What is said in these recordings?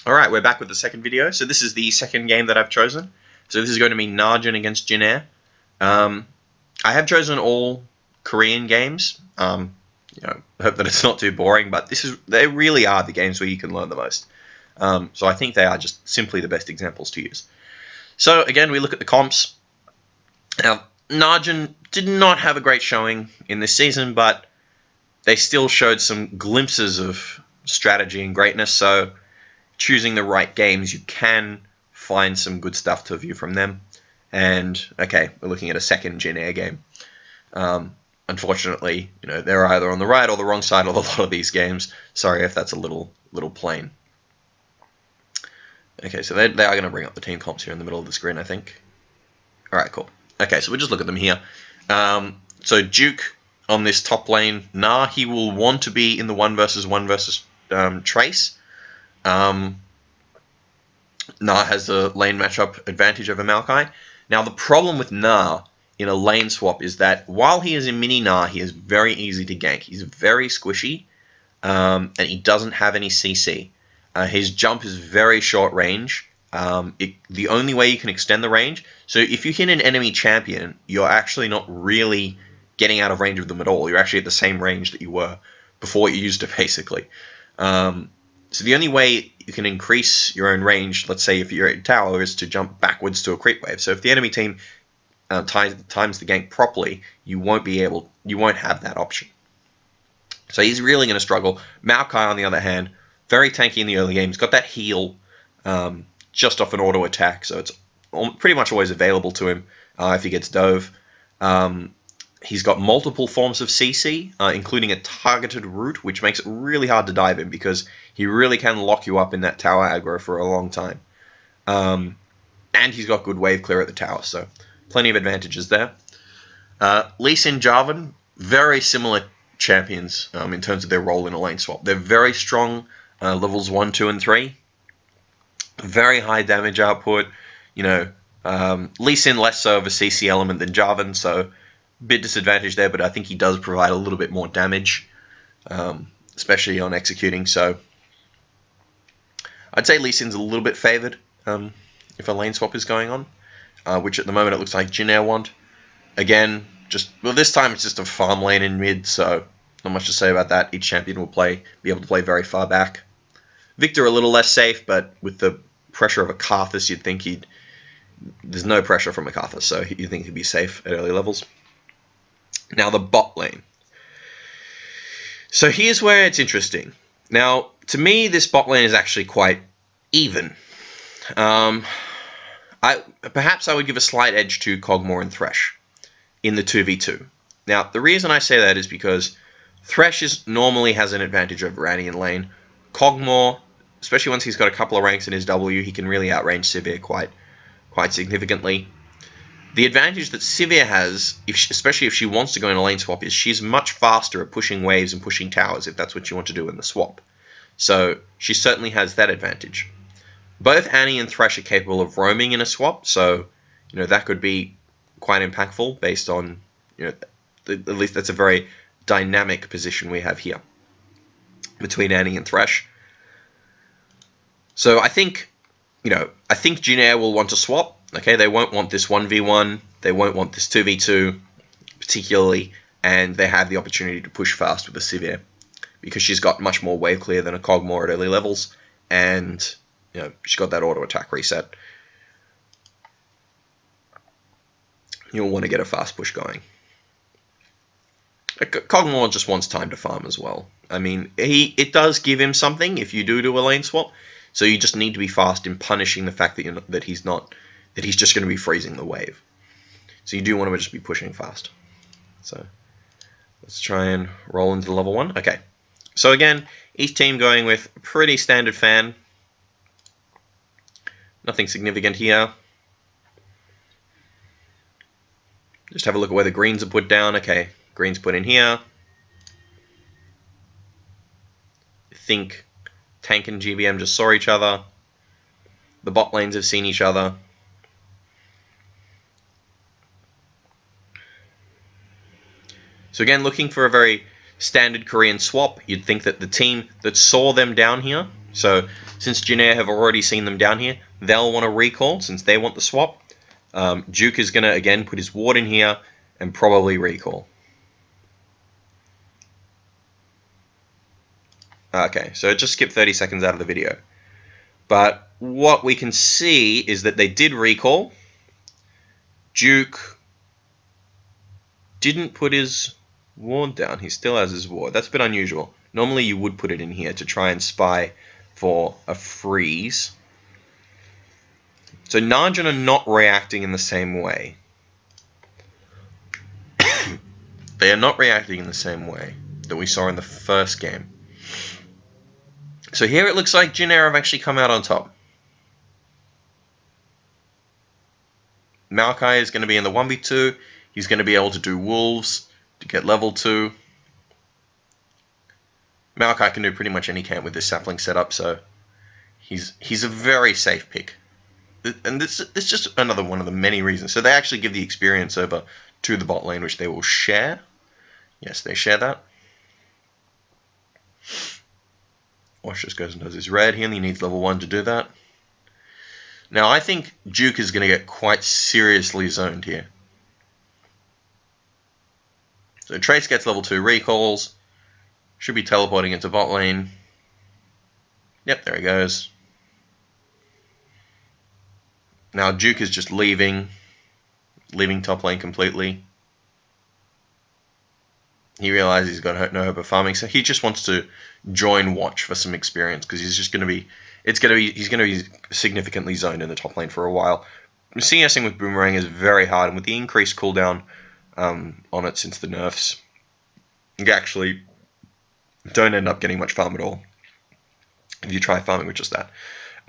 Alright, we're back with the second video. So this is the second game that I've chosen. So this is going to be Najin against Jin. I have chosen all Korean games. I hope that it's not too boring, but they really are the games where you can learn the most. So I think they are just simply the best examples to use. So again, we look at the comps. Now, Najin did not have a great showing in this season, but they still showed some glimpses of strategy and greatness, so choosing the right games, you can find some good stuff to view from them. And, okay, we're looking at a second Jin Air game. Unfortunately, they're either on the right or the wrong side of a lot of these games. Sorry if that's a little plain. Okay, so they are going to bring up the team comps here in the middle of the screen, I think. Alright, cool. Okay, so we'll just look at them here. So Duke on this top lane, he will want to be in the 1 versus 1 versus Trace. Na has the lane matchup advantage over Maokai. Now, the problem with Na in a lane swap is that while he is in mini Na, he is very easy to gank. He's very squishy, and he doesn't have any CC. His jump is very short range. The only way you can extend the range, so if you hit an enemy champion, you're actually not really getting out of range of them at all. You're actually at the same range that you were before you used it, basically. So the only way you can increase your own range, let's say if you're at a tower, is to jump backwards to a creep wave. So if the enemy team times the gank properly, you won't have that option. So he's really going to struggle. Maokai, on the other hand, very tanky in the early game. He's got that heal just off an auto attack, so it's pretty much always available to him if he gets dove. He's got multiple forms of CC, including a targeted route, which makes it really hard to dive in because he really can lock you up in that tower aggro for a long time. And he's got good wave clear at the tower, so plenty of advantages there. Lee Sin, Jarvan, very similar champions in terms of their role in a lane swap. They're very strong levels 1, 2, and 3. Very high damage output. Lee Sin less so of a CC element than Jarvan, so bit disadvantage there, but I think he does provide a little bit more damage, especially on executing. So I'd say Lee Sin's a little bit favored if a lane swap is going on, which at the moment it looks like Jin Air want. Again, this time it's just a farm lane in mid, so not much to say about that. Each champion will be able to play very far back. Victor a little less safe, but with the pressure of a Karthus, you'd think there's no pressure from a Karthus, so you think he'd be safe at early levels. Now, the bot lane. So here's where it's interesting. Now, to me, this bot lane is actually quite even. Perhaps I would give a slight edge to Kog'Maw and Thresh in the 2v2. Now, the reason I say that is because Thresh normally has an advantage over Annie in lane. Kog'Maw, especially once he's got a couple of ranks in his W, he can really outrange Sivir quite significantly. The advantage that Sivir has, especially if she wants to go in a lane swap, is she's much faster at pushing waves and pushing towers, if that's what you want to do in the swap. So she certainly has that advantage. Both Annie and Thresh are capable of roaming in a swap, so that could be quite impactful based on, at least that's a very dynamic position we have here between Annie and Thresh. So I think Jin Air will want to swap. Okay, they won't want this 1v1, they won't want this 2v2 particularly, and they have the opportunity to push fast with the Sivir because she's got much more wave clear than a Kog'Maw at early levels, and she's got that auto attack reset. You'll want to get a fast push going. Kog'Maw just wants time to farm as well. I mean, it does give him something if you do a lane swap, so you just need to be fast in punishing the fact that he's just going to be freezing the wave. So you do want to just be pushing fast. So let's try and roll into level 1. Okay. So again, each team going with a pretty standard fan. Nothing significant here. Just have a look at where the greens are put down. Okay, greens put in here. I think Tank and GBM just saw each other. The bot lanes have seen each other. So again, looking for a very standard Korean swap, you'd think that the team that saw them down here, so since Jin Air have already seen them down here, they'll want to recall since they want the swap. Duke is going to, again, put his ward in here and probably recall. Okay, so just skip 30 seconds out of the video. But what we can see is that they did recall. Duke didn't put his ward down. He still has his ward. That's a bit unusual. Normally you would put it in here to try and spy for a freeze. So Najin are not reacting in the same way. They are not reacting in the same way that we saw in the first game. So here it looks like Jin Air have actually come out on top. Maokai is going to be in the 1v2. He's going to be able to do wolves to get level 2. Maokai can do pretty much any camp with this sapling setup, so he's a very safe pick. And this is just another one of the many reasons. So they actually give the experience over to the bot lane, which they will share. Yes, they share that. Wash just goes and does his red. He only needs level 1 to do that. Now, I think Duke is going to get quite seriously zoned here. So Trace gets level 2 recalls. Should be teleporting into bot lane. Yep, there he goes. Now Duke is just leaving top lane completely. He realizes he's got no hope of farming, so he just wants to join Watch for some experience because he's just going to be. He's going to be significantly zoned in the top lane for a while. CSing with Boomerang is very hard, and with the increased cooldown on it since the nerfs, you actually don't end up getting much farm at all if you try farming with just that.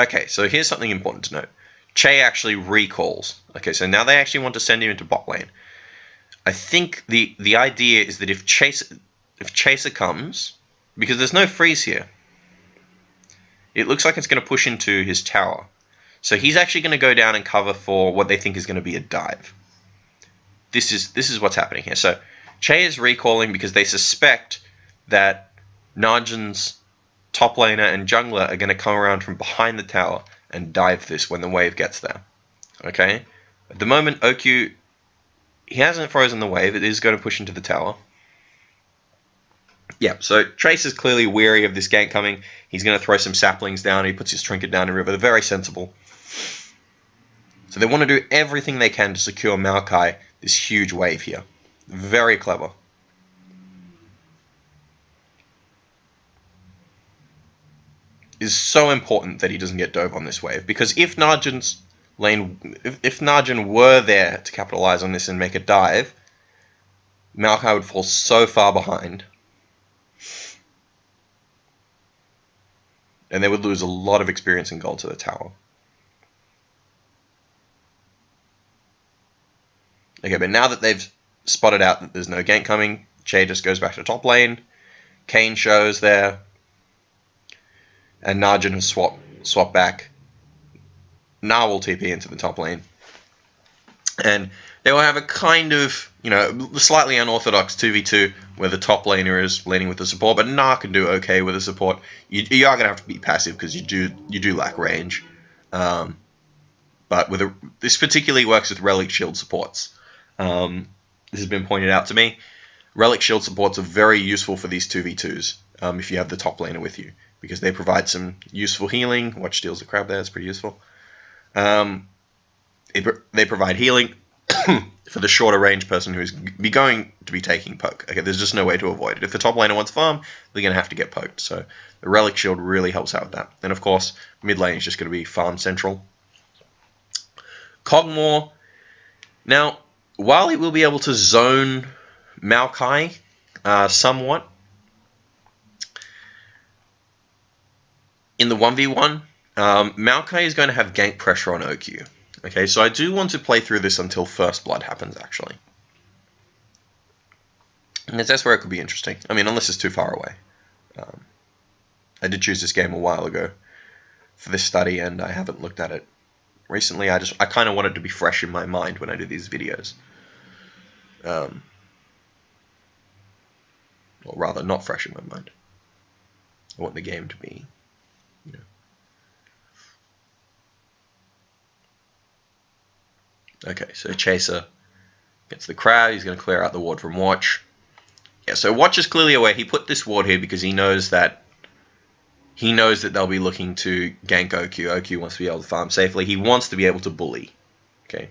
Okay, so here's something important to note. Che actually recalls. Okay, so now they actually want to send him into bot lane. I think the idea is that if Chaser comes, because there's no freeze here, it looks like it's going to push into his tower. So he's actually going to go down and cover for what they think is going to be a dive. This is what's happening here. So Che is recalling because they suspect that Najin's top laner and jungler are going to come around from behind the tower and dive this when the wave gets there. Okay? At the moment, OQ, he hasn't frozen the wave. It is going to push into the tower. Yeah, so Trace is clearly weary of this gank coming. He's going to throw some saplings down. He puts his trinket down in river. They're very sensible. So they want to do everything they can to secure Maokai, this huge wave here. Very clever. It's so important that he doesn't get dove on this wave, because if Najin's lane, if Najin were there to capitalize on this and make a dive, Maokai would fall so far behind, and they would lose a lot of experience and gold to the tower. Okay, but now that they've spotted out that there's no gank coming, Che just goes back to top lane. Kane shows there. And Najin has swapped back. Na will TP into the top lane. And they will have a kind of, slightly unorthodox 2v2 where the top laner is laning with the support, but Na can do okay with the support. You are going to have to be passive because you do lack range. But this particularly works with Relic Shield supports. This has been pointed out to me. Relic Shield supports are very useful for these 2v2s if you have the top laner with you, because they provide some useful healing. Watch steals the crab there, it's pretty useful. They provide healing for the shorter range person who's going to be taking poke. Okay, there's just no way to avoid it. If the top laner wants farm, they're going to have to get poked. So the Relic Shield really helps out with that. And of course, mid lane is just going to be farm central. Kog'Maw. Now, while he will be able to zone Maokai somewhat in the 1v1, Maokai is going to have gank pressure on OQ. Okay, so I do want to play through this until First Blood happens, actually. And that's where it could be interesting. I mean, unless it's too far away. I did choose this game a while ago for this study, and I haven't looked at it recently. I kind of want it to be fresh in my mind when I do these videos. Or rather, not fresh in my mind. I want the game to be, you know. Okay, so Chaser gets the crowd. He's going to clear out the ward from Watch. Yeah, so Watch is clearly aware. He put this ward here because he knows that they'll be looking to gank OQ. OQ wants to be able to farm safely. He wants to be able to bully. Okay.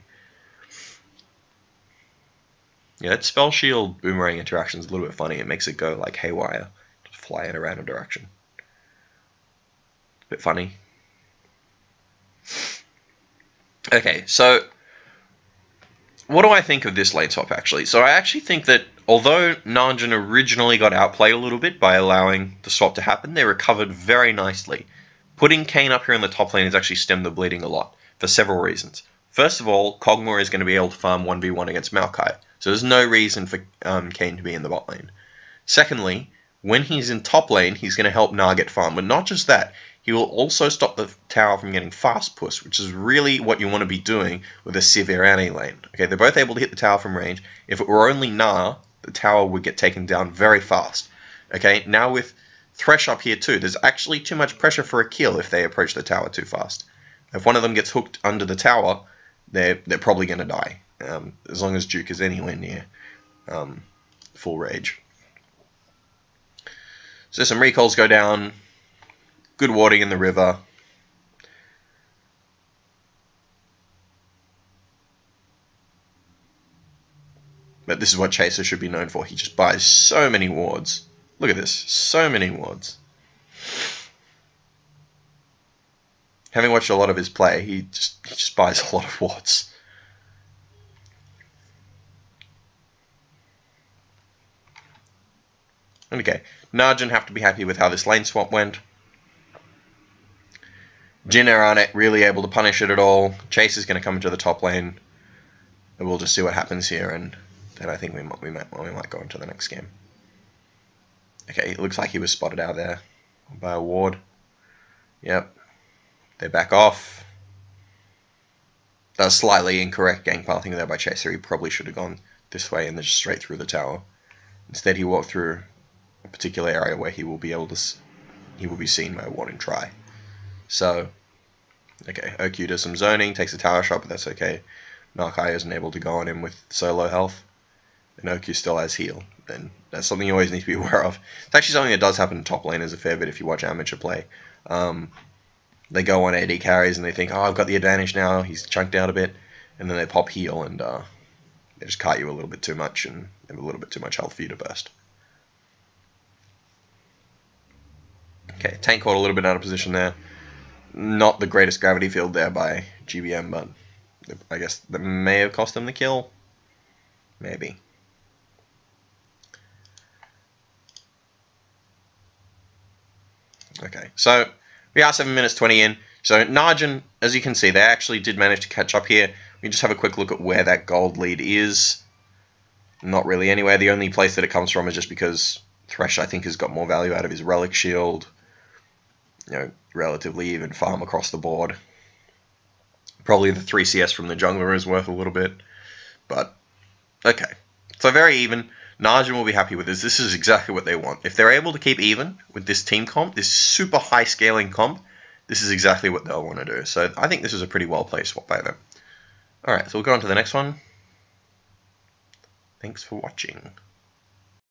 Yeah, that spell shield boomerang interaction is a little bit funny. It makes it go like haywire, just fly in a random direction. Bit funny. Okay, so what do I think of this lane swap actually? So I actually think that although Najin originally got outplayed a little bit by allowing the swap to happen, they recovered very nicely. Putting Kayn up here in the top lane has actually stemmed the bleeding a lot for several reasons. First of all, Kog'Maw is going to be able to farm 1v1 against Maokai, so there's no reason for Kayn to be in the bot lane. Secondly, when he's in top lane, he's going to help Na get farm, but not just that, he will also stop the tower from getting fast push, which is really what you want to be doing with a severe anti lane. Okay, they're both able to hit the tower from range. If it were only Na, the tower would get taken down very fast. Okay, now with Thresh up here too, there's actually too much pressure for a kill if they approach the tower too fast. If one of them gets hooked under the tower, they're probably going to die, as long as Duke is anywhere near full rage. So some recalls go down. Good warding in the river. But this is what Chaser should be known for. He just buys so many wards. Look at this. So many wards. Having watched a lot of his play, he just buys a lot of wards. Okay. Najin have to be happy with how this lane swap went. Jhin aren't really able to punish it at all. Chase is going to come into the top lane. And we'll just see what happens here, and then I think we might go into the next game. Okay, it looks like he was spotted out there by a ward. Yep. They back off. That was slightly incorrect gang pathing there by Chaser. He probably should have gone this way and then just straight through the tower. Instead, he walked through a particular area where he will be seen by a ward and try. So, okay, OQ does some zoning, takes a tower shot, but that's okay. Maokai isn't able to go on him with solo health, and OQ still has heal. And that's something you always need to be aware of. It's actually something that does happen in top laners a fair bit if you watch amateur play. They go on AD carries and they think, oh, I've got the advantage now, he's chunked out a bit, and then they pop heal and they just kite you a little bit too much and have a little bit too much health for you to burst. Okay, tank caught a little bit out of position there. Not the greatest gravity field there by GBM, but I guess that may have cost them the kill. Maybe. Okay, so we are 7 minutes 20 in. So Najin, as you can see, they actually did manage to catch up here. We just have a quick look at where that gold lead is. Not really anywhere. The only place that it comes from is just because Thresh, I think, has got more value out of his Relic Shield. You know, relatively even farm across the board. Probably the 3 CS from the jungler is worth a little bit. But, okay. So very even. Najin will be happy with this. This is exactly what they want. If they're able to keep even with this team comp, this super high scaling comp, this is exactly what they'll want to do. So I think this is a pretty well played swap by them. Alright, so we'll go on to the next one. Thanks for watching.